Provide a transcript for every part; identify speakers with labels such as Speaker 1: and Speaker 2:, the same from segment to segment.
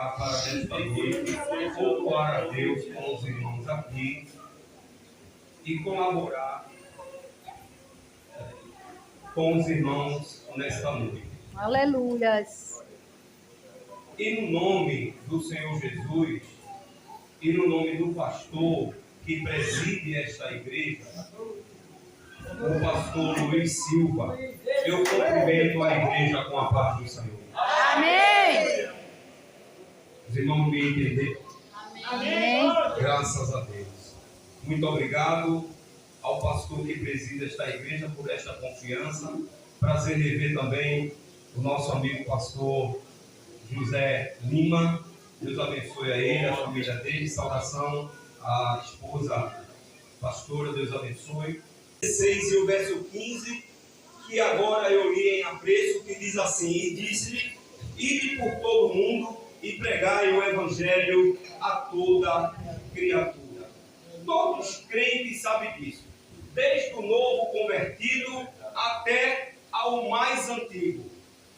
Speaker 1: orar para esta noite, cultuar a Deus com os irmãos aqui e colaborar com os irmãos nesta noite.
Speaker 2: Aleluias!
Speaker 1: E no nome do Senhor Jesus, e no nome do pastor que preside esta igreja, o pastor Luiz Silva, eu cumprimento a igreja com a paz do Senhor.
Speaker 2: Amém!
Speaker 1: Os irmãos me entenderam?
Speaker 2: Amém!
Speaker 1: Graças a Deus. Muito obrigado ao pastor que preside esta igreja por esta confiança. Prazer em rever também o nosso amigo pastor José Lima. Deus abençoe a ele, a família dele. Saudação à esposa pastora, Deus abençoe. 16 e o verso 15, que agora eu li em apreço, que diz assim: e disse-lhe, ide por todo o mundo e pregai o evangelho a toda criatura. Todos os crentes sabem disso, desde o novo convertido até ao mais antigo.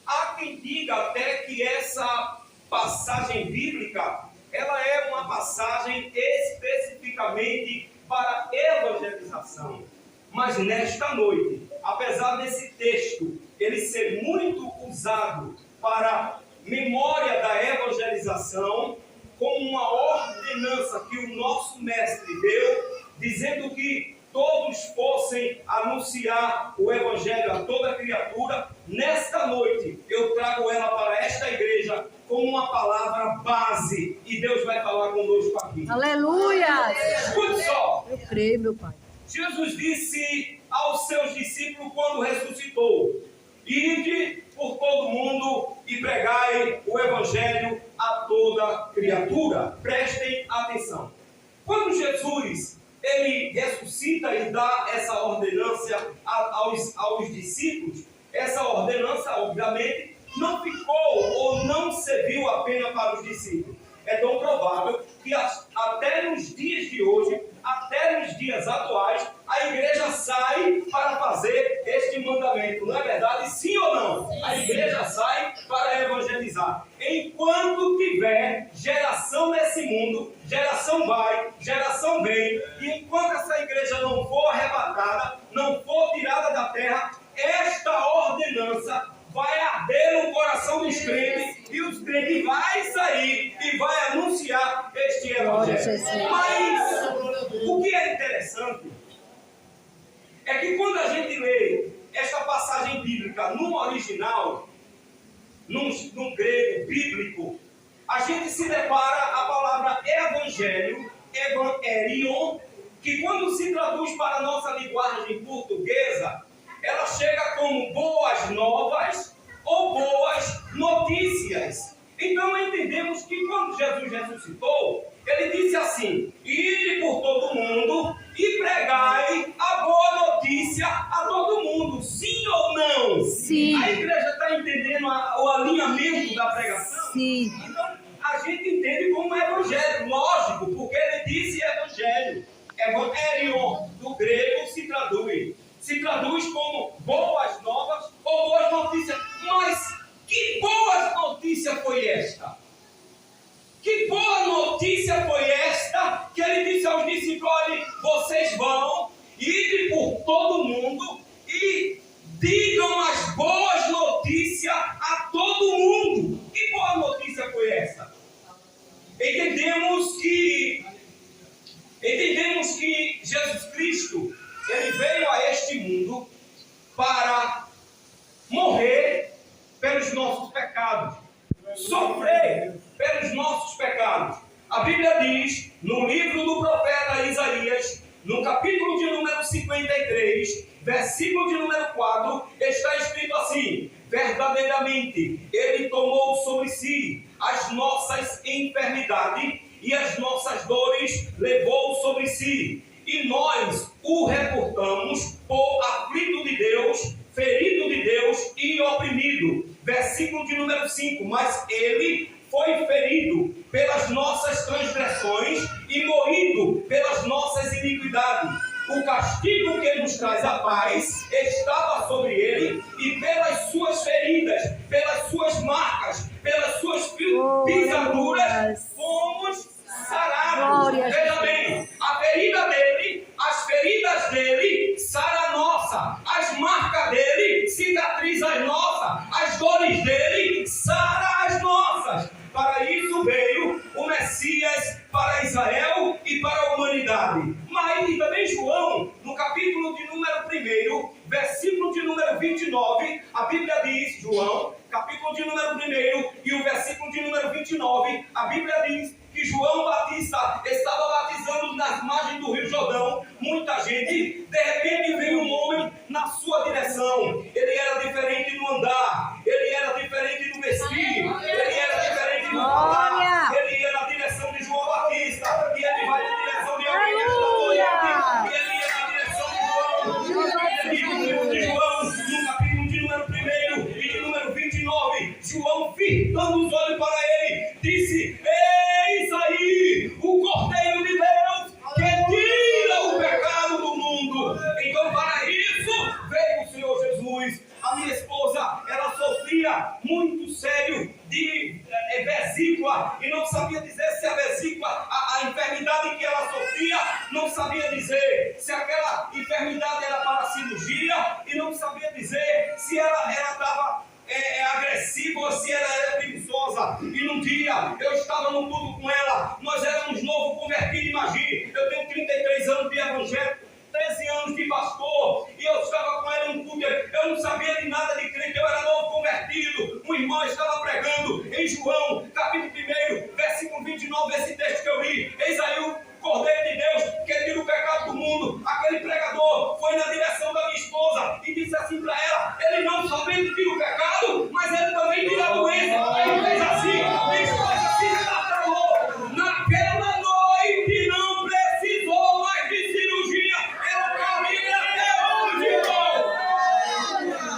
Speaker 1: Há quem diga até que essa passagem bíblica, ela é uma passagem especificamente para evangelização. Mas nesta noite, apesar desse texto ele ser muito usado para memória da evangelização, como uma ordenança que o nosso mestre deu, dizendo que todos fossem anunciar o evangelho a toda criatura, nesta noite eu trago ela para esta igreja como uma palavra base, e Deus vai falar conosco aqui.
Speaker 2: Aleluia!
Speaker 1: Escute só.
Speaker 2: Eu creio, meu Pai.
Speaker 1: Jesus disse aos seus discípulos quando ressuscitou: ide por todo mundo e pregai o evangelho a toda criatura. Prestem atenção. Quando Jesus ele ressuscita e dá essa ordenança aos discípulos, essa ordenança obviamente não ficou ou não serviu apenas para os discípulos. É tão provável que até nos dias de hoje, até nos dias atuais, a igreja sai para fazer este mandamento. Não é verdade? Sim ou não? A igreja sai para evangelizar. Enquanto tiver geração nesse mundo, geração vai, geração vem, e enquanto essa igreja não for arrebatada, não for tirada da terra, esta ordenança vai arder no coração dos crentes, e os crentes vão sair e vai anunciar este evangelho. Mas o que é interessante é que quando a gente lê esta passagem bíblica no original, no grego bíblico, a gente se depara a palavra evangelho, evangelion, que quando se traduz para a nossa linguagem portuguesa, ela chega como boas novas ou boas notícias. Então entendemos que quando Jesus ressuscitou, ele disse assim: ide por todo mundo e pregai a boa notícia a todo mundo. Sim ou não?
Speaker 2: Sim.
Speaker 1: A igreja está entendendo o alinhamento da pregação?
Speaker 2: Sim.
Speaker 1: Então a gente entende como evangelho, lógico, porque ele disse evangelho. Evangelion, do grego, se traduz como boas novas ou boas notícias. Mas que boa notícia foi esta? Que boa notícia foi esta que ele disse aos discípulos: olha, vocês vão ir por todo mundo e digam as boas notícias a todo mundo. Que boa notícia foi esta? Entendemos que Jesus Cristo, ele veio a este mundo para morrer pelos nossos pecados, sofrer pelos nossos pecados. A Bíblia diz, no livro do profeta Isaías, no capítulo de número 53, versículo de número 4, está escrito assim: verdadeiramente ele tomou sobre si as nossas enfermidades e as nossas dores levou sobre si, e nós o reportamos por aflito de Deus, ferido de Deus e oprimido. Versículo de número 5, mas ele foi ferido pelas nossas transgressões e moído pelas nossas iniquidades. o castigo que nos traz a paz estava sobre ele, e pelas suas feridas, pelas suas marcas, pelas suas pisaduras, fomos sarados. Veja bem, a ferida dele, as feridas dele, sara nossa, as marcas dele, cicatriz as nossas, as dores dele, sara as nossas. Para isso veio o Messias para Israel e para a humanidade. Mas e também João, no capítulo de número 1, versículo de número 29, a Bíblia diz, João, capítulo de número 1 e o versículo de número 29, a Bíblia diz que João Batista estava batizando nas margens do Rio Jordão, muita gente, de repente veio um homem na sua direção. Ele era diferente no andar, ele era diferente no vestir, ele era diferente no falar, ele ia na direção de João Batista, e ele vai na direção de alguém que está doente, e ele ia na direção de João, no capítulo de número 1 e de número 29, João, fitando os olhos para ele, disse: eis aí o Cordeiro de Deus que tira o pecado do mundo. Então, para isso veio o Senhor Jesus. A minha esposa, ela sofria muito sério de vesícula, e não sabia dizer se a vesícula, a enfermidade que ela sofria, não sabia dizer se aquela enfermidade era para cirurgia, e não sabia dizer se ela estava agressiva ou se ela era preguiçosa. E num dia eu estava no culto com ela, nós éramos novo convertido, imagine, eu tenho 33 anos de evangelho, 13 anos de pastor, e eu estava com ela no culto, eu não sabia de nada de crente, eu era novo convertido. Um irmão estava pregando em João, capítulo 1, versículo 29, esse texto que eu li: eis aí o Cordeiro de Deus que tira o pecado do mundo. Aquele pregador foi na direção da minha esposa e disse assim para ela: ele não somente tira o pecado, mas ele também tira a doença. Aí ele fez assim, minha esposa se travou. Naquela noite não precisou mais de cirurgia, ela caminha até hoje, irmão,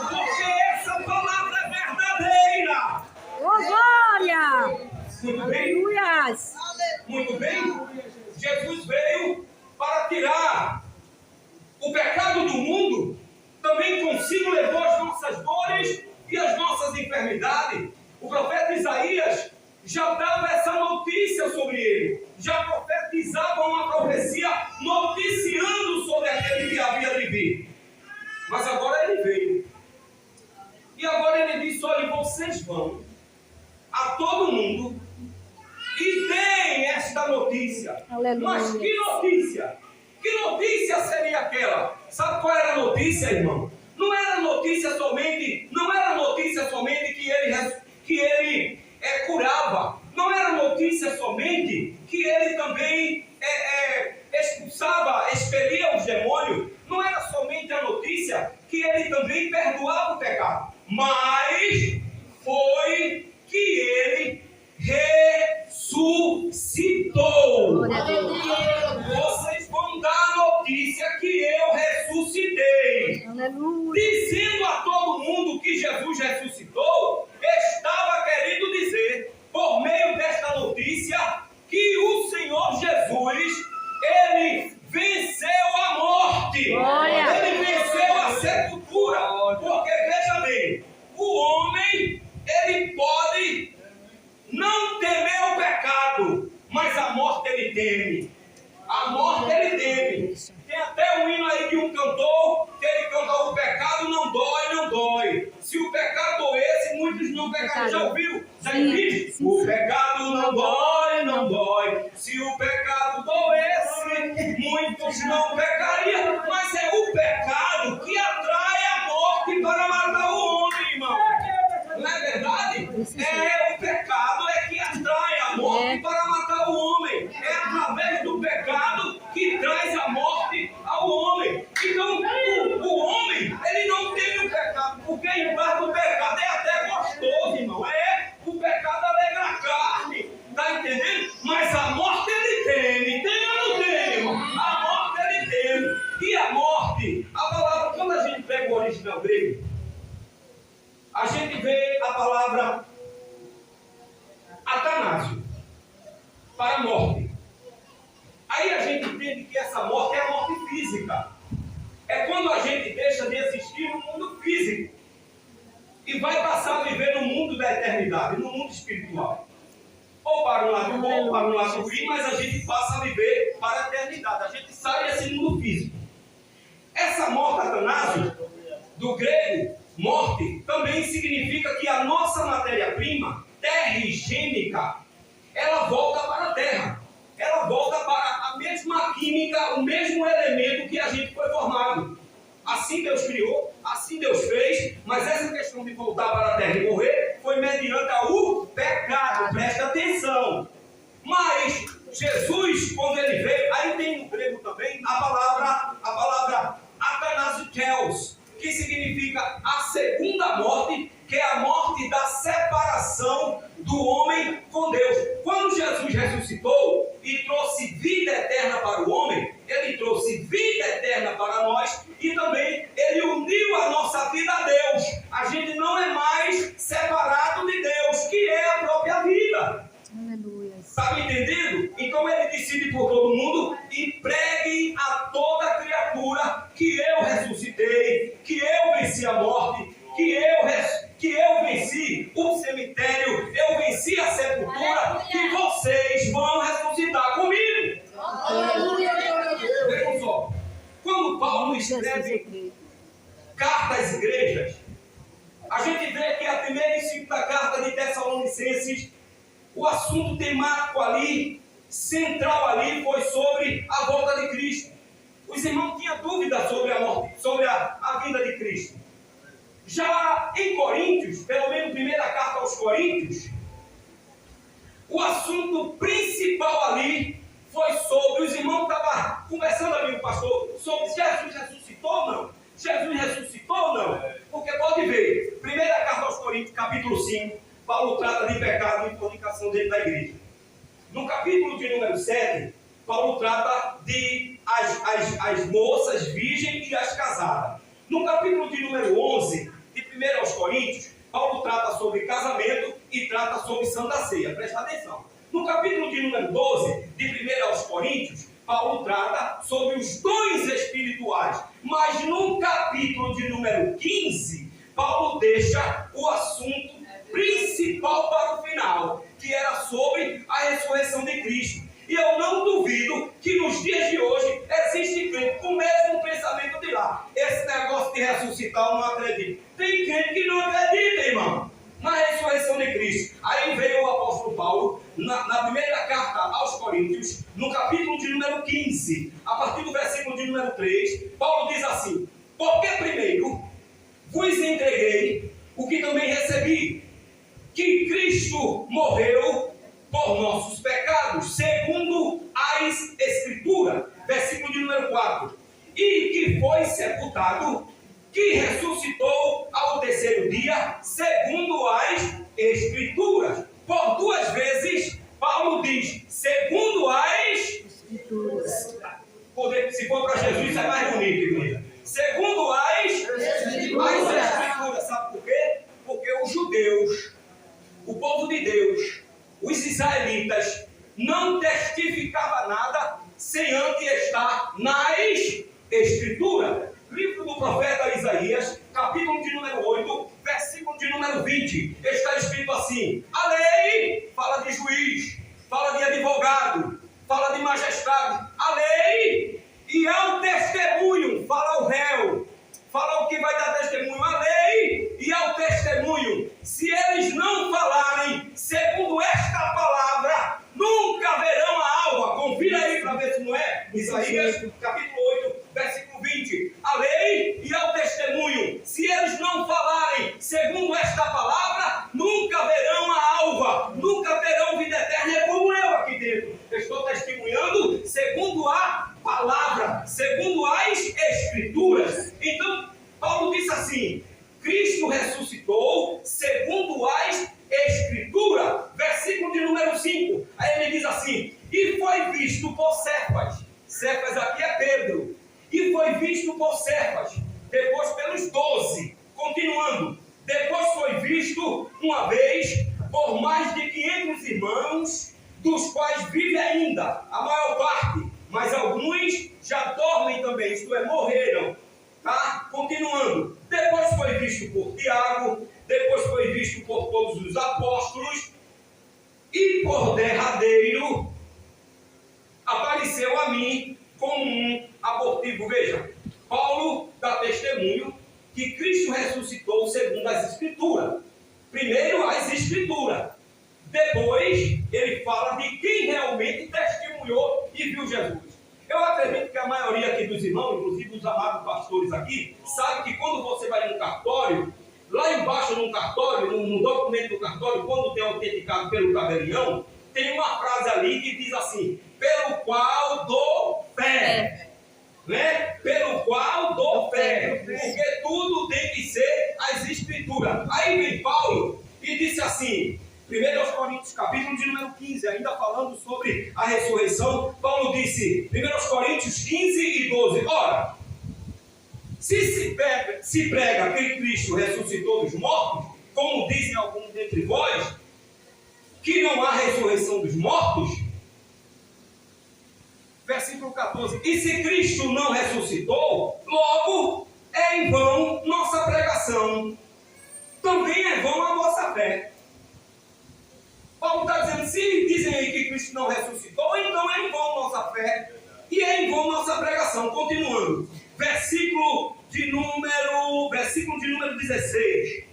Speaker 1: porque essa palavra é verdadeira.
Speaker 2: Glória!
Speaker 1: Muito bem?
Speaker 2: Aleluias!
Speaker 1: Muito bem? Jesus veio para tirar o pecado do mundo, também consigo levou as nossas dores e as nossas enfermidades. O profeta Isaías já dava essa notícia sobre ele, já profetizava uma profecia noticiando sobre aquele que havia de vir. Mas agora ele veio, e agora ele disse: olha, vocês vão a todo mundo e tem esta notícia.
Speaker 2: Aleluia.
Speaker 1: Mas que notícia? Que notícia seria aquela? Sabe qual era a notícia, irmão? Não era notícia somente que ele curava. Não era notícia somente que ele também expulsava, expelia os demônios. Não era somente a notícia que ele também perdoava o pecado. Mas foi que ele ressuscitou. Vocês vão dar a notícia que eu ressuscitei.
Speaker 2: Aleluia.
Speaker 1: Dizendo a todo mundo que Jesus ressuscitou, estava querendo dizer, por meio desta notícia, que o Senhor Jesus, ele venceu a morte.
Speaker 2: Glória.
Speaker 1: Ele venceu a sepultura. Porque veja bem, o homem, ele pode não temer o pecado, mas a morte ele teme. A morte ele teme. Tem até um hino aí de um cantor que ele canta: o pecado não dói, não dói. Se o pecado doesse, muitos não pecariam. Já ouviu? Já ouviu? O pecado não dói, não dói. Se o pecado doesse, muitos não pecariam. Mas é o pecado que atrai a morte para matar o homem, irmão. Não é verdade? O pecado que atrai a morte para matar o homem. É através do pecado que traz a morte ao homem. Então, o homem, ele não teme o pecado, porque em parte do pecado é até gostoso, irmão. O pecado alegra a carne. Está vai passar a viver no mundo da eternidade, no mundo espiritual. Ou para um lado bom, ou para um lado ruim, mas a gente passa a viver para a eternidade. A gente sai desse mundo físico. Essa morte, Atanásio, do grego, morte, também significa que a nossa matéria-prima, terrigênica, ela volta para a terra. Ela volta para a mesma química, o mesmo elemento que a gente foi formado. Assim Deus criou, assim Deus fez, mas essa questão de voltar para a terra e morrer foi mediante o pecado. Presta atenção. Mas Jesus, quando ele veio, aí tem no grego também a palavra atanasios, que significa a segunda morte, que é a morte da separação do homem com Deus. Quando Jesus ressuscitou e trouxe vida eterna para o homem, ele trouxe vida eterna para nós e também ele uniu a nossa vida a Deus. A gente não é mais separado de Deus, que é a própria vida.
Speaker 2: Aleluia.
Speaker 1: Está me entendendo? Então ele decide por todo mundo e pregue a toda criatura que eu ressuscitei, que eu venci a morte, que eu venci o cemitério, eu venci a sepultura, que vocês vão ressuscitar comigo. Vejam só, quando Paulo escreve carta às igrejas, a gente vê que a primeira e segunda carta de Tessalonicenses, o assunto temático ali, central ali, foi sobre a volta de Cristo. Os irmãos tinham dúvida sobre a morte, sobre a vinda de Cristo. Já em Coríntios, pelo menos primeira carta aos Coríntios, o assunto principal ali foi sobre, os irmãos estavam conversando ali com o pastor, sobre Jesus ressuscitou ou não. Jesus ressuscitou ou não? Porque pode ver, primeira carta aos Coríntios, capítulo 5, Paulo trata de pecado e fornicação dentro da igreja. No capítulo de número 7, Paulo trata de as moças virgens e as casadas. No capítulo de número 11, de 1 aos Coríntios, Paulo trata sobre casamento e trata sobre Santa Ceia. Presta atenção. No capítulo de número 12, de 1 aos Coríntios, Paulo trata sobre os dons espirituais. Mas no capítulo de número 15, Paulo deixa o assunto principal para o final, que era sobre a ressurreição de Cristo. E eu não duvido que nos dias de hoje existe crente com o mesmo pensamento de lá. Esse negócio de ressuscitar eu não acredito. Tem crente que não acredita, irmão, na ressurreição de Cristo. Aí veio o apóstolo Paulo, na primeira carta aos Coríntios, no capítulo de número 15, a partir do versículo de número 3, Paulo diz assim: porque primeiro vos entreguei o que também recebi, que Cristo morreu por nossos pecados, segundo as Escrituras, versículo de número 4, e que foi sepultado, que ressuscitou ao terceiro dia, segundo as Escrituras. Por duas vezes, Paulo diz, segundo as Escrituras. Se for para Jesus, isso é mais bonito, igreja. Segundo as Escrituras. Sabe por quê? Porque os judeus, o povo de Deus, os israelitas, não testificava nada sem antes estar nas Escrituras. Livro do profeta Isaías, capítulo de número 8, versículo de número 20, está escrito assim: a lei fala de juiz, fala de advogado, fala de magistrado, a lei, e ao testemunho fala o réu, fala o que vai dar testemunho, a lei e ao testemunho. Se eles não falarem segundo esta palavra, nunca verão a alva. Confira aí para ver se não é. Isaías, capítulo 8, versículo 20. A lei e ao testemunho. Se eles não falarem segundo esta palavra, nunca verão a alva. Nunca terão vida eterna. É como eu aqui dentro. Eu estou testemunhando segundo a palavra, segundo as Escrituras. Então, Paulo disse assim: Cristo ressuscitou segundo as Escrituras. Versículo de número 5. Aí ele diz assim: e foi visto por Cefas. Cefas aqui é Pedro. E foi visto por Cefas. Depois pelos 12. Continuando. Depois foi visto uma vez por mais de 500 irmãos, dos quais vive ainda a maior parte, mas alguns já dormem também, isto é, morreram. Tá? Continuando. Depois foi visto por Tiago, depois foi visto por todos os apóstolos, e por derradeiro apareceu a mim como um abortivo. Veja, Paulo dá testemunho que Cristo ressuscitou segundo as Escrituras. Primeiro as Escrituras, depois ele fala de quem realmente testemunhou e viu Jesus. Eu acredito que a maioria aqui dos irmãos, inclusive os amados pastores aqui, sabe que quando você vai num cartório, lá embaixo no cartório, no documento do cartório, quando tem autenticado pelo tabelião, tem uma frase ali que diz assim: pelo qual dou fé. Né? Pelo qual dou fé. Porque tudo tem que ser as Escrituras. Aí vem Paulo e disse assim, 1 Coríntios, capítulo de número 15, ainda falando sobre a ressurreição, Paulo disse, 1 Coríntios 15 e 12, ora, se prega que Cristo ressuscitou dos mortos, como dizem alguns dentre vós, que não há ressurreição dos mortos, versículo 14, e se Cristo não ressuscitou, logo é em vão nossa pregação, também é vão a vossa fé. Paulo está dizendo, se dizem aí que Cristo não ressuscitou, então é em vão nossa fé, e é em vão nossa pregação. Continuando, versículo de número 16,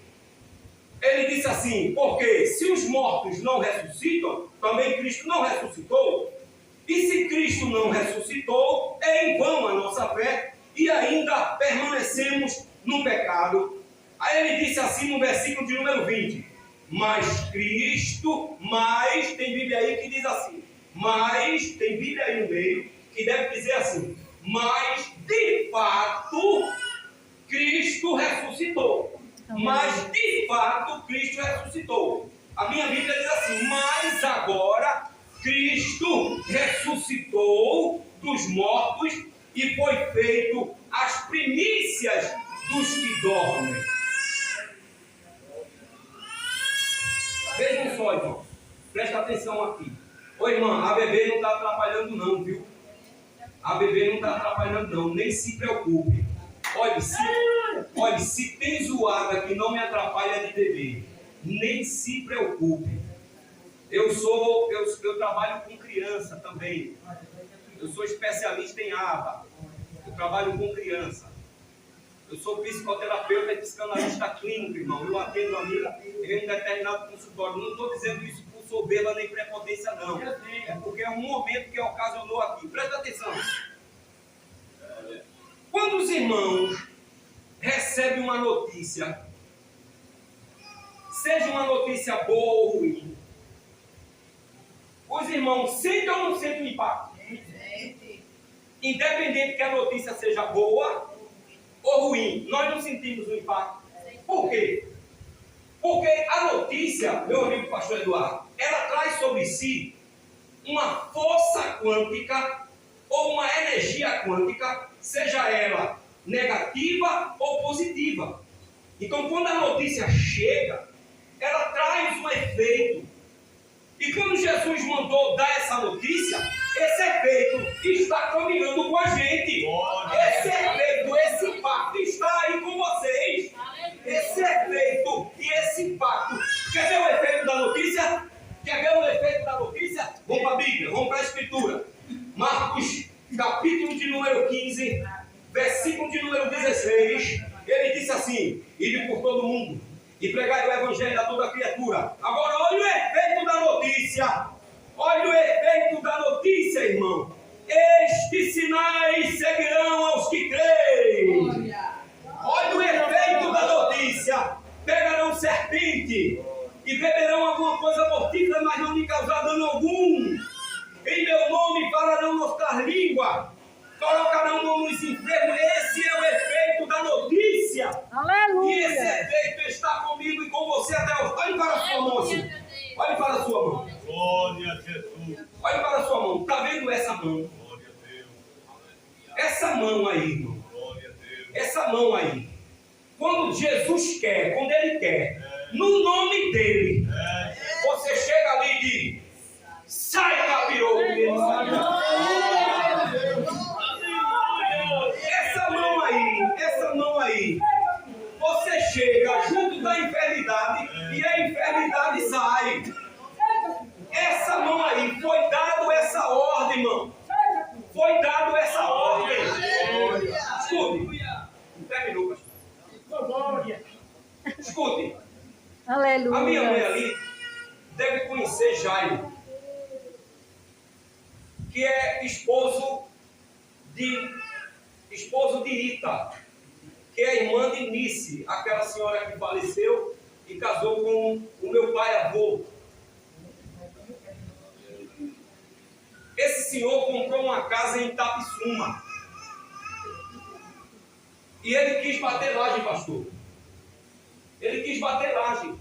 Speaker 1: ele disse assim, porque se os mortos não ressuscitam, também Cristo não ressuscitou, e se Cristo não ressuscitou, é em vão a nossa fé, e ainda permanecemos no pecado. Aí ele disse assim no versículo de número 20, mas Cristo, mas, tem Bíblia aí que diz assim, mas, tem Bíblia aí no meio, que deve dizer assim, mas de fato, Cristo ressuscitou. Mas de fato, Cristo ressuscitou. A minha Bíblia diz assim, mas agora, Cristo ressuscitou dos mortos e foi feito as primícias dos que dormem. Vejam só, irmão. Presta atenção aqui. Ô, irmã, a bebê não está atrapalhando não, viu? A bebê não está atrapalhando não. Nem se preocupe. Olha, se tem zoada que não me atrapalha de bebê, nem se preocupe. Eu trabalho com criança também. Eu sou especialista em aba. Eu trabalho com criança. Eu sou psicoterapeuta e psicanalista clínico, irmão. Eu atendo a minha em um determinado consultório. Não estou dizendo isso por soberba nem prepotência, não. É porque é um momento que ocasionou aqui. Presta atenção. Quando os irmãos recebem uma notícia, seja uma notícia boa ou ruim, os irmãos sentem ou não sentem o impacto? Independente que a notícia seja boa ou ruim, nós não sentimos o impacto. Por quê? Porque a notícia, meu amigo pastor Eduardo, ela traz sobre si uma força quântica ou uma energia quântica, seja ela negativa ou positiva. Então, quando a notícia chega, ela traz um efeito. E quando Jesus mandou dar essa notícia, esse efeito está caminhando com a gente. Esse efeito, esse impacto está aí com vocês. Esse efeito e esse impacto. Quer ver o efeito da notícia? Quer ver o efeito da notícia? Vamos para a Bíblia, vamos para a Escritura. Marcos, capítulo de número 15, versículo de número 16. Ele disse assim, ide por todo mundo e pregai o evangelho a toda criatura. Agora olha o efeito da notícia. Olha o efeito da notícia, irmão. Estes sinais seguirão aos que creem. Olha o efeito da notícia. Pegarão serpente e beberão alguma coisa mortífera, mas não lhe causar dano algum. Em meu nome falarão nossa língua. Colocarão mão nos enfermos. Esse é o efeito da notícia.
Speaker 2: Aleluia.
Speaker 1: E esse efeito está comigo e com você até hoje. Olhe para a sua mão assim. Olhe para a sua mão.
Speaker 3: Glória a Jesus.
Speaker 1: Olhe para a sua mão. Está vendo essa mão?
Speaker 3: Glória a Deus.
Speaker 1: Essa mão aí, irmão.
Speaker 3: Glória a Deus.
Speaker 1: Essa mão aí. Quando Jesus quer, quando Ele quer, no nome dEle, você chega ali e diz, sai, capiroto. Ele sai. Essa mão aí, você chega junto da enfermidade
Speaker 2: Aleluia.
Speaker 1: A minha mãe ali deve conhecer Jairo, que é esposo de Ita, que é a irmã de Nice, aquela senhora que faleceu e casou com o meu pai avô. Esse senhor comprou uma casa em Itapissuma. E ele quis bater laje, pastor. Ele quis bater laje.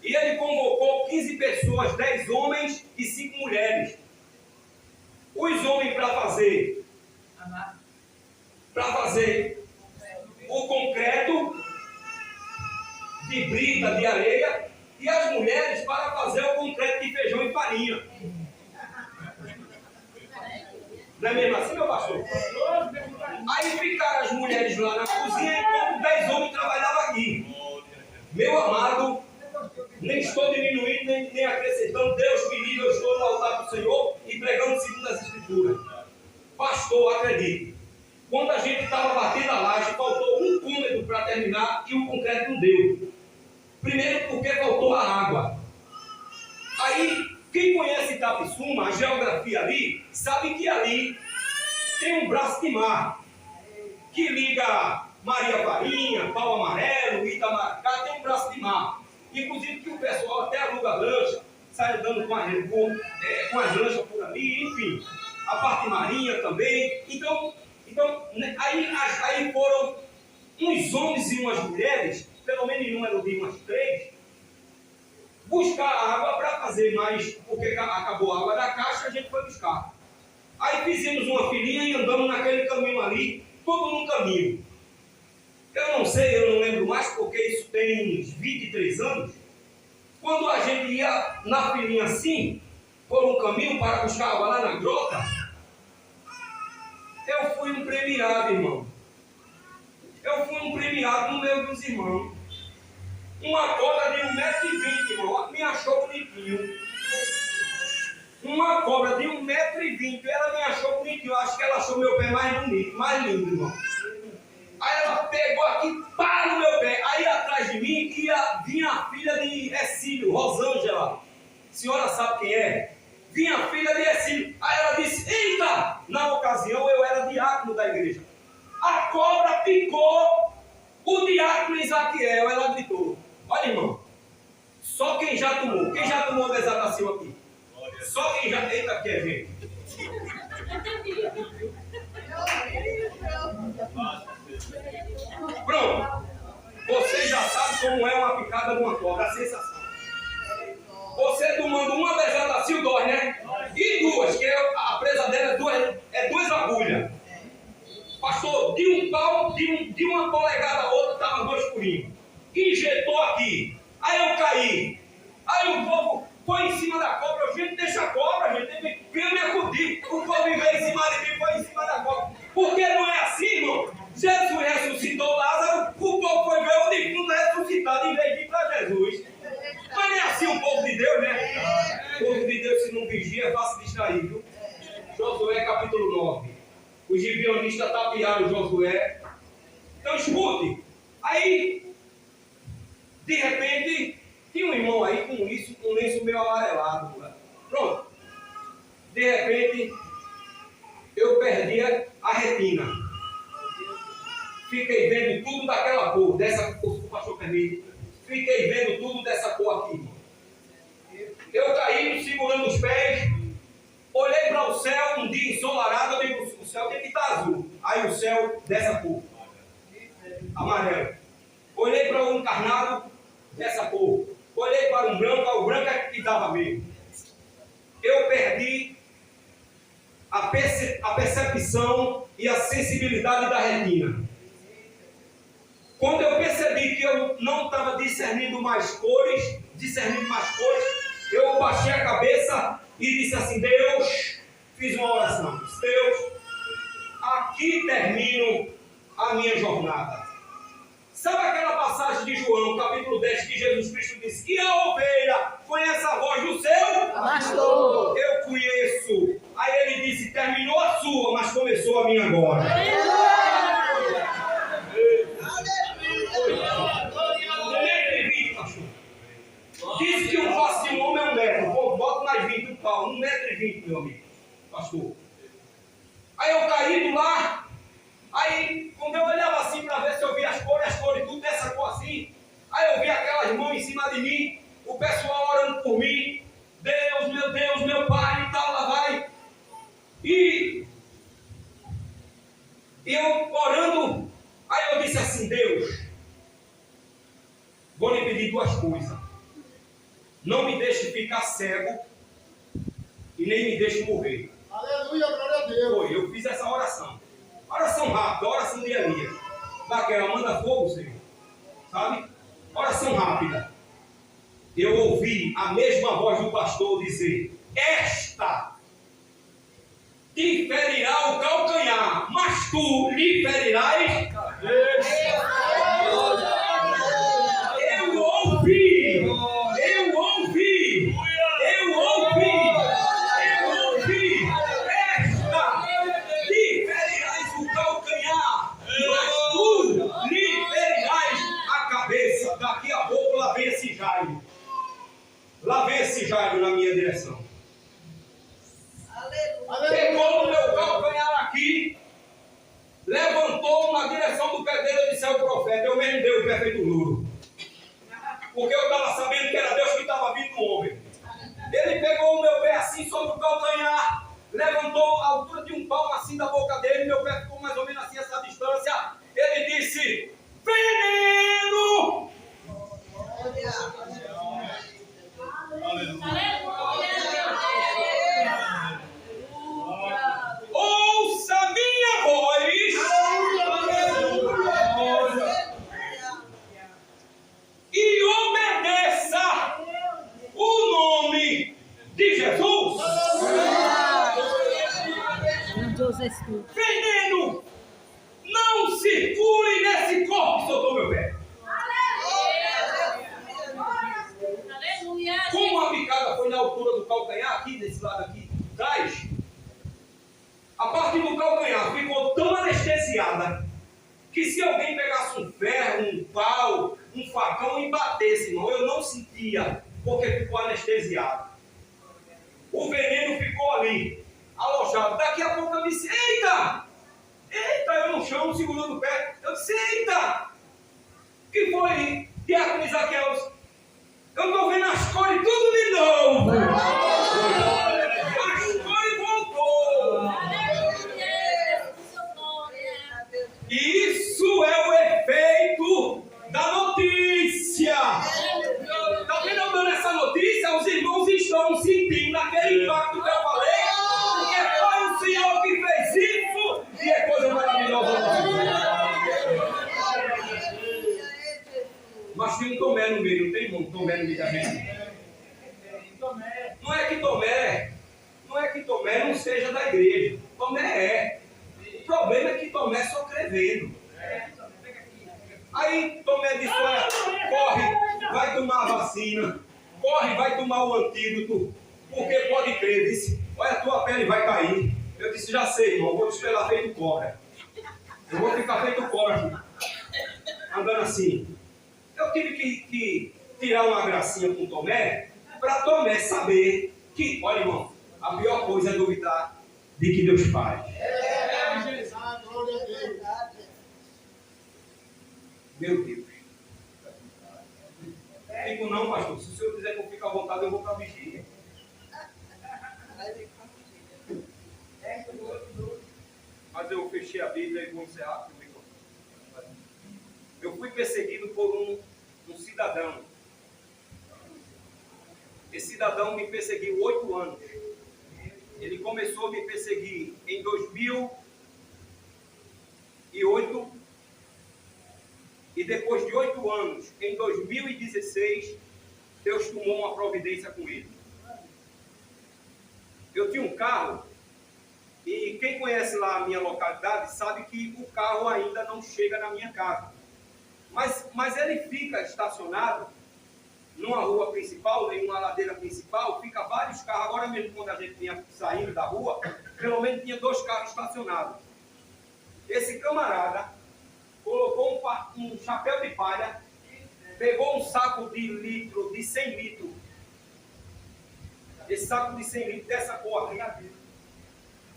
Speaker 1: E ele convocou 15 pessoas, 10 homens e 5 mulheres. Os homens para fazer o concreto de brita, de areia, e as mulheres para fazer o concreto de feijão e farinha. Não é mesmo assim, meu pastor? Aí ficaram as mulheres lá na cozinha enquanto 10 homens trabalhavam aqui. Meu amado, nem estou diminuindo, nem acrescentando. Deus me livre, eu estou no altar do Senhor e pregando segundo as Escrituras. Pastor, acredite. Quando a gente estava batendo a laje, faltou um cômodo para terminar e o concreto não deu. Primeiro porque faltou a água. Aí, quem conhece Itapissuma, a geografia ali, sabe que ali tem um braço de mar que liga Maria Farinha, Pau Amarelo, Itamaracá, tem um braço de mar. Inclusive que o pessoal até aluga lancha, sai andando com as lanchas por ali, enfim. A parte marinha também. Então aí foram uns homens e umas mulheres, pelo menos em número de umas 3, buscar água para fazer mais, porque acabou a água da caixa, a gente foi buscar. Aí fizemos uma filinha e andamos naquele caminho ali, todo num caminho. Eu não sei, eu não lembro mais, porque isso tem uns 23 anos. Quando a gente ia na filinha assim, por um caminho para buscar água lá na grota, eu fui um premiado, irmão. Eu fui um premiado no meio dos irmãos. Uma cobra de 1,20 m, irmão, me achou bonitinho. Uma cobra de 1,20 m, ela me achou bonitinho. Eu acho que ela achou meu pé mais bonito, mais lindo, irmão. Aí ela pegou aqui, pá, no meu pé. Aí atrás de mim vinha a filha de Exílio, Rosângela. A senhora sabe quem é? Vinha a filha de Exílio. Aí ela disse, eita! Na ocasião eu era diácono da igreja. A cobra picou o diácono Isaquiel. Ela gritou. Olha, irmão, só quem já tomou. Quem já tomou desatacil aqui? Só quem já... Eita, que é, gente? Pronto. Você já sabe como é uma picada de uma cobra, a sensação. Você tomando uma desatacil dói, né? E duas, que a presa dela é duas agulhas. Pastor, de um pau, de uma polegada a outra, estava 2 furinhos. Injetou aqui. Aí eu caí. Aí o povo foi em cima da cobra. Eu, gente, deixa a cobra, gente. Veio me acudir. O povo veio em cima de mim, foi em cima da cobra. Porque não é assim, irmão? Jesus ressuscitou Lázaro, o povo foi ver o defunto ressuscitado em vez de ir para Jesus. Mas não é assim o povo de Deus, né? O povo de Deus, se não vigia, é fácil distrair, viu? Josué capítulo 9. Os gibeonistas tapearam Josué. Então escute. Aí, de repente, tinha um irmão aí com um lenço meio amarelado. Né? Pronto. De repente, eu perdi a retina. Fiquei vendo tudo daquela cor, dessa cor, se o pastor permite. Fiquei vendo tudo dessa cor aqui. Eu caí segurando os pés, olhei para o céu, um dia ensolarado, eu digo, o céu tem que estar azul. Aí o céu dessa cor, amarelo. Olhei para um encarnado dessa cor. Olhei para um branco, o branco é que dava mesmo. Eu perdi a percepção e a sensibilidade da retina. Quando eu percebi que eu não estava discernindo mais cores, eu baixei a cabeça e disse assim, Deus, fiz uma oração. Deus, aqui termino a minha jornada. Sabe aquela passagem de João, capítulo 10, que Jesus Cristo disse, e a ovelha conhece a voz do seu
Speaker 2: pastor?
Speaker 1: Eu conheço. Aí ele disse, terminou a sua, mas começou a minha agora. 20, meu amigo, pastor. Aí eu caí do lá, aí quando eu olhava assim para ver se eu via as cores tudo dessa cor assim, aí eu vi aquelas mãos em cima de mim, o pessoal orando por mim, Deus, meu Pai e tal, lá vai. E eu orando, aí eu disse assim, Deus, vou lhe pedir duas coisas. Não me deixe ficar cego e nem me deixe morrer.
Speaker 4: Aleluia, glória a Deus.
Speaker 1: Foi, eu fiz essa oração. Oração rápida, oração dia a dia. Daquela, manda fogo, Senhor. Sabe? Oração rápida. Eu ouvi a mesma voz do pastor dizer, esta te ferirá o calcanhar, mas tu lhe ferirás. Eu ouvi, esta lhe ferirás o calcanhar, mas tu lhe ferirás a cabeça. Daqui a pouco lá vem esse Jairo. Lá vem esse Jairo na minha direção. Pegou no meu calcanhar aqui, levantou na direção do pé dele. Eu disse, é o profeta. Eu mesmo dei o pé feito duro, porque eu estava sabendo que era Deus que estava vindo no homem. Ele pegou o meu pé assim sobre o calcanhar, levantou a altura de um palmo assim da boca dele. Meu pé ficou mais ou menos assim, essa distância. Ele disse, veneno! Ouça minha voz e obedeça o nome de Jesus.
Speaker 2: Deus és tu.
Speaker 1: Veneno não circule nesse corpo que soltou meu pé. Como a picada foi na altura do calcanhar, aqui desse lado aqui atrás, a parte do calcanhar ficou tão anestesiada que se alguém pegasse um ferro, um pau, um facão e batesse, irmão, eu não sentia, porque ficou anestesiado. O veneno ficou ali, alojado. Daqui a pouco eu disse, eita, eu no chão, segurando o pé. Eu disse, eita, que foi, diácono Isaqueus? Eu estou vendo as cores tudo de novo. As cores voltou. Isso é o efeito da notícia. Está vendo eu dando essa notícia? Os irmãos estão sentindo aquele impacto que eu falei, porque foi o Senhor que fez isso e é coisa maravilhosa. Mas tem um Tomé no meio, não tem um Tomé no meio da gente. Não é que Tomé não seja da igreja. Tomé é. O problema é que Tomé só crê vendo. Aí Tomé disse, olha, corre, vai tomar a vacina, corre, vai tomar o antídoto, porque pode crer, disse, olha, a tua pele vai cair. Eu disse, já sei, irmão, vou te esperar feito cobra. Eu vou ficar feito cobra aqui, andando assim. Eu tive que tirar uma gracinha com Tomé, para Tomé saber que, olha, irmão, a pior coisa é duvidar de que Deus faz. Meu Deus. Fico não, pastor. Se o senhor quiser que eu fique à vontade, eu vou para a vigília. Mas eu fechei a Bíblia e vou encerrar. Eu fui perseguido por um cidadão. Esse cidadão me perseguiu 8 anos. Ele começou a me perseguir em 2008 e depois de 8 anos, em 2016, Deus tomou uma providência com ele. Eu tinha um carro e quem conhece lá a minha localidade sabe que o carro ainda não chega na minha casa. Mas ele fica estacionado numa rua principal, em uma ladeira principal, fica vários carros. Agora mesmo, quando a gente vinha saindo da rua, pelo menos tinha 2 carros estacionados. Esse camarada colocou um chapéu de palha, pegou um saco de 100 litros. Esse esse saco de 100 litros dessa cor aqui,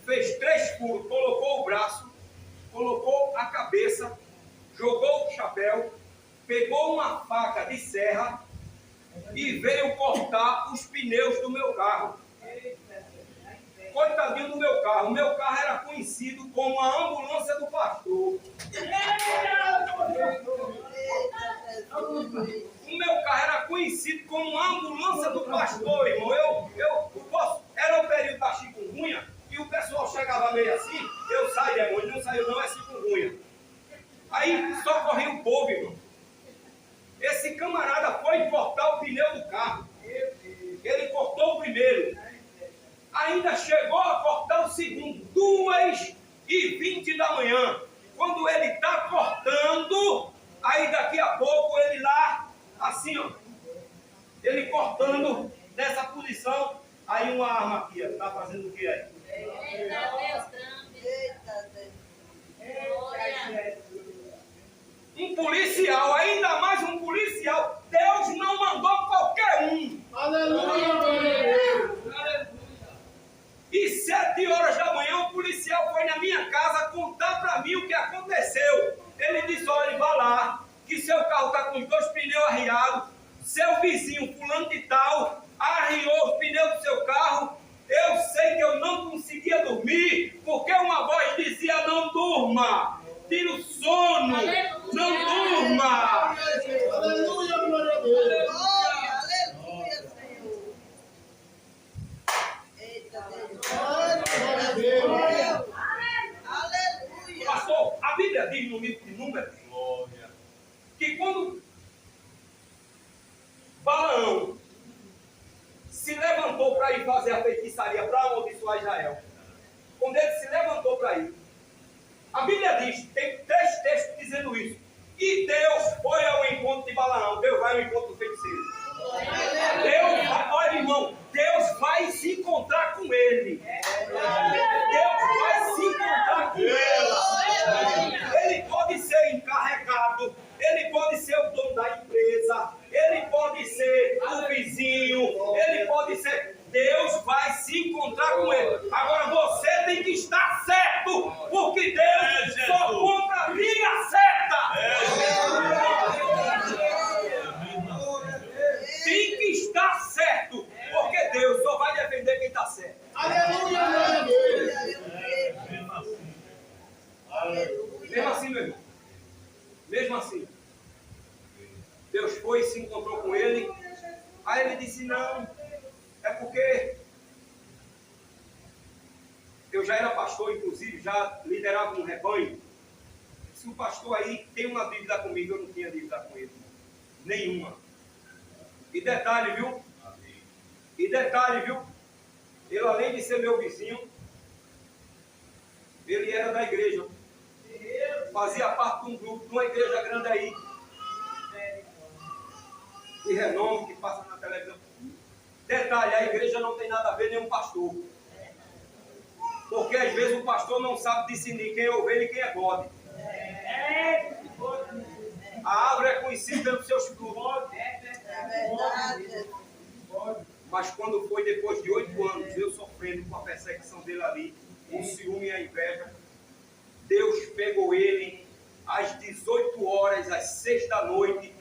Speaker 1: fez 3 furos, colocou o braço, colocou a cabeça, jogou o chapéu, pegou uma faca de serra e veio cortar os pneus do meu carro. Coitadinho do meu carro. O meu carro era conhecido como a ambulância do pastor. O meu carro era conhecido como a ambulância do pastor, irmão. Era o período da chikungunya e o pessoal chegava meio assim, eu saio, demônio, não saiu não, é chikungunya. Aí socorria o povo, irmão. Esse camarada foi cortar o pneu do carro. Ele cortou o primeiro. Ainda chegou a cortar o segundo, 2h20 da manhã. Quando ele está cortando, aí daqui a pouco ele lá, assim, ó, ele cortando nessa posição, aí uma arma aqui, ó, tá fazendo o que aí?
Speaker 2: Eita Deus grande. Eita Deus.
Speaker 1: Um policial, ainda mais um policial, Deus não mandou qualquer um.
Speaker 4: Aleluia.
Speaker 1: E 7 horas da manhã o policial foi na minha casa contar para mim o que aconteceu. Ele disse, olha, vá lá, que seu carro está com os 2 pneus arriados, seu vizinho fulano de tal arriou os pneus do seu carro. Eu sei que eu não conseguia dormir, porque uma voz dizia, não durma, tira o sono, não durma.
Speaker 4: Aleluia, glória a Deus.
Speaker 2: Aleluia, Senhor. Eita Deus.
Speaker 4: Glória a Deus.
Speaker 2: Aleluia.
Speaker 1: Pastor, a Bíblia diz no livro de Números
Speaker 3: Glória.
Speaker 1: que quando Balaão se levantou para ir fazer a feitiçaria para amaldiçoar Israel, quando ele se levantou para ir, a Bíblia diz, tem 3 textos dizendo isso, e Deus foi ao encontro de Balaão. Deus vai ao encontro do feiticeiro. Deus vai, olha irmão, Deus vai se encontrar com ele. Deus vai se encontrar com ele. Ele pode ser encarregado, ele pode ser o dono da empresa, ele pode ser o vizinho, ele pode ser... Deus vai se encontrar com ele. Agora você tem que estar certo, porque Deus só compra a briga certa. Tem que estar certo, porque Deus só vai defender quem está certo.
Speaker 4: Aleluia, glória a Deus.
Speaker 1: Mesmo assim, meu irmão. Mesmo assim. Deus foi e se encontrou com ele. Aí ele disse, não, é porque eu já era pastor, inclusive, já liderava um rebanho. Se o pastor aí tem uma dívida comigo, eu não tinha dívida com ele. Nenhuma. E detalhe, viu? Ele, além de ser meu vizinho, ele era da igreja. Fazia parte de um grupo, de uma igreja grande aí. De renome, que passa na televisão. Detalhe, a igreja não tem nada a ver, nem um pastor. Porque às vezes o pastor não sabe discernir quem é ovelha e quem é bode. A árvore é conhecida pelos seus frutos. Mas quando foi depois de 8 anos, eu sofrendo com a perseguição dele ali, o ciúme e a inveja, Deus pegou ele às 18 horas, às 6 da noite,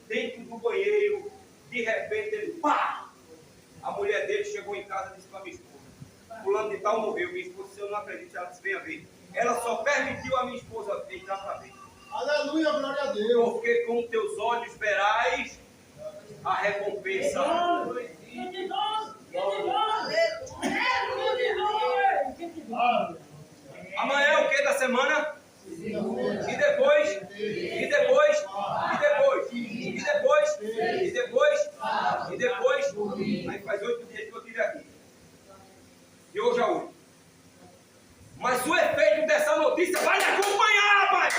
Speaker 1: dentro do banheiro. De repente ele, pá! A mulher dele chegou em casa e disse para minha esposa, fulano de tal morreu. Minha esposa, se eu não acredito, ela disse, venha ver. Ela só permitiu a minha esposa entrar para ver.
Speaker 4: Aleluia, glória a Deus.
Speaker 1: Porque com teus olhos verás a recompensa. Amanhã é o que da semana? E depois? E depois? E depois? E depois? E depois? E depois? Aí faz 8 dias que eu estive aqui. E hoje é 8. Mas o efeito dessa notícia vai lhe acompanhar, rapaz!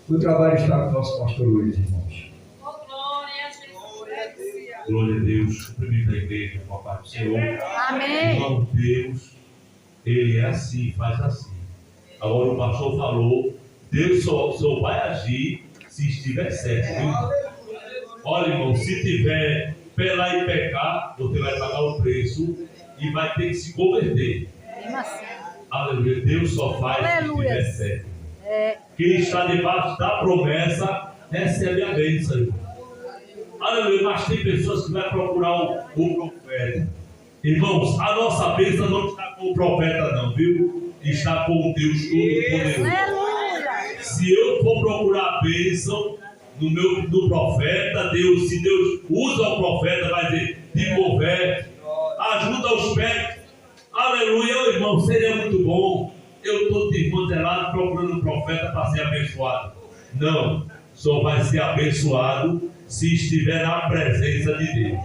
Speaker 5: O trabalho está com o nosso pastor Luiz, irmãos.
Speaker 3: Glória a Deus. Cumprimento a igreja com a paz do Senhor.
Speaker 2: Amém.
Speaker 3: Irmão Deus, Ele é assim, faz assim. Agora o pastor falou, Deus só vai agir se estiver certo. Viu? Olha, irmão, se tiver pé lá e pecar, você vai pagar o preço e vai ter que se converter. Aleluia. Deus só faz o que tiver certo. Quem está debaixo da promessa recebe a bênção, irmão. Aleluia. Mas tem pessoas que vão procurar o profeta. Irmãos, a nossa bênção não está com o profeta, não, viu? Está com o Deus Todo-Poderoso. Se eu for procurar a bênção no profeta, Deus, se Deus usa o profeta, vai dizer: te converte, ajuda os pés. Aleluia, irmão, seria muito bom. Eu estou desmantelado procurando um profeta para ser abençoado. Não, só vai ser abençoado se estiver na presença de Deus.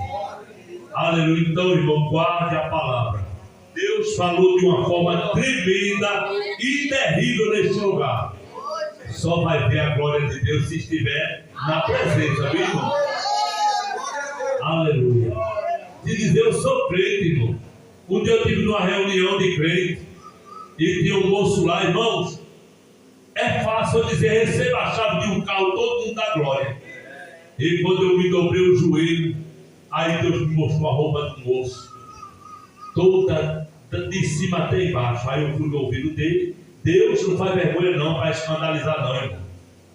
Speaker 3: Aleluia. Então, irmão, guarde a palavra. Deus falou de uma forma tremenda e terrível neste lugar. Só vai ver a glória de Deus se estiver na presença, viu, irmão? Aleluia. Se dizer, eu sou crente, irmão. Um dia eu estive numa reunião de crente e tinha um moço lá, irmãos. É fácil eu dizer: receba a chave de um carro, todo mundo dá glória. E quando eu me dobrei o joelho, aí Deus me mostrou a roupa do moço, toda de cima até embaixo. Aí eu fui no ouvido dele. Deus não faz vergonha não para escandalizar não, irmão.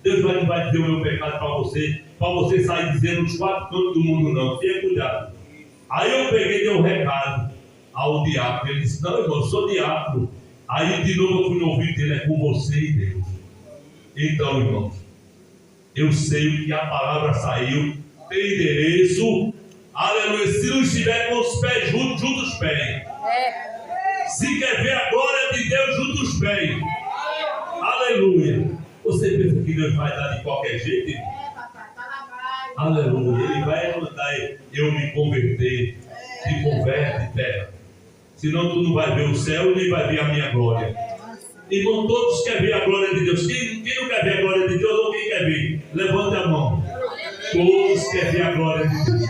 Speaker 3: Deus não vai dizer o meu pecado para você sair dizendo nos quatro cantos do mundo não. Tenha cuidado. Aí eu peguei e dei um recado ao diácono. Ele disse: não, irmão, eu sou diácono. Aí de novo eu fui no ouvido dele: é com você e Deus. Então, irmãos, eu sei que a palavra saiu, tem endereço. Aleluia. Se não estiver com os pés juntos, junta os pés. Se quer ver a glória de Deus, junta os pés. Aleluia. Você pensa que Deus vai dar de qualquer jeito? Aleluia. Ele vai mandar eu me converter. Se converte, terra. Senão tu não vai ver o céu nem vai ver a minha glória. Irmão, todos querem ver a glória de Deus. Quem não quer ver a glória de Deus ou quem quer ver? Levante a mão. Todos querem ver a glória de Deus.